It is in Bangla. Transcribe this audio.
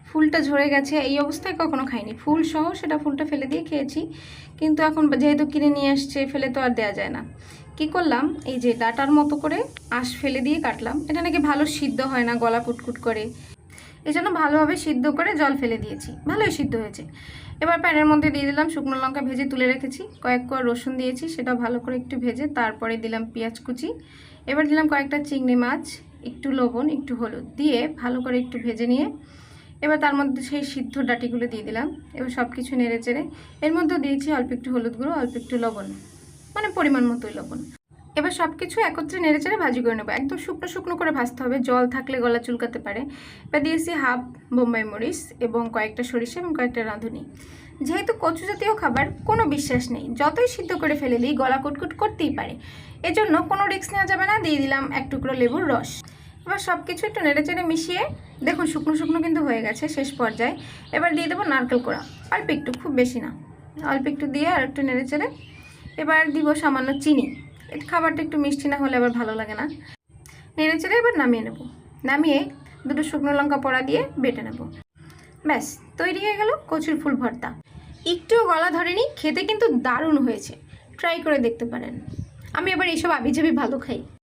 ফুলটা ঝরে গেছে, এই অবস্থায় কখনো খাইনি। ফুল সহ সেটা ফুলটা ফেলে দিয়ে খেয়েছি, কিন্তু এখন যেহেতু কিনে নিয়ে আসছে, ফেলে তো আর দেওয়া যায় না। কি করলাম, এই যে ডাটার মতো করে আঁশ ফেলে দিয়ে কাটলাম। এটা নাকি ভালো সিদ্ধ হয় না, গলা কুটকুট করে, এই জন্য ভালোভাবে সিদ্ধ করে জল ফেলে দিয়েছি, ভালোই সিদ্ধ হয়েছে। এবার প্যানের মধ্যে দিয়ে দিলাম শুকনো লঙ্কা ভেজে তুলে রেখেছি, কয়েক কোয়া রসুন দিয়েছি, সেটা ভালো করে একটু ভেজে তারপরে দিলাম পেঁয়াজ কুচি। এবার দিলাম কয়েকটা চিংড়ি মাছ, একটু লবণ, একটু হলুদ দিয়ে ভালো করে একটু ভেজে নিয়ে এবার তার মধ্যে সেই সিদ্ধ ডাটিগুলো দিয়ে দিলাম। এবার সব কিছু নেড়ে চেড়ে এর মধ্যে দিয়েছি অল্প একটু হলুদ গুঁড়ো, অল্প একটু লবণ, মানে পরিমাণ মতোই লবণ। এবার সব কিছু একত্রে নেড়ে চেড়ে ভাজি করে নেবো। একদম শুকনো শুকনো করে ভাজতে হবে, জল থাকলে গলা চুলকাতে পারে। এবার দিয়েছি হাফ বোম্বাই মরিচ এবং কয়েকটা সরিষা এবং কয়েকটা রাঁধুনি। যেহেতু কচু জাতীয় খাবার, কোনো বিশ্বাস নেই, যতই সিদ্ধ করে ফেলে দিই গলা কুটকুট করতেই পারে, এজন্য কোনো রিস্ক নেওয়া যাবে না। দিয়ে দিলাম এক টুকরো লেবুর রস। এবার সব কিছু একটু নেড়ে চেড়ে মিশিয়ে দেখুন শুকনো শুকনো কিন্তু হয়ে গেছে শেষ পর্যায়ে। এবার দিয়ে দেবো নারকেল কোড়া, অল্প একটু, খুব বেশি না, অল্প একটু দিয়ে আর একটু নেড়ে চেড়ে এবার দিব সামান্য চিনি। এই খাবারটা একটু মিষ্টি না হলে আবার ভালো লাগে না। নেড়ে চেড়ে এবার নামিয়ে নেব। নামিয়ে দুটো শুকনো লঙ্কা পোড়া দিয়ে বেটে নেব। ব্যাস তৈরি হয়ে গেল কচুর ফুল ভর্তা। একটুও গলা ধরেনি, খেতে কিন্তু দারুণ হয়েছে, ট্রাই করে দেখতে পারেন। আমি আবার এইসব আবিজাবি ভালো খাই।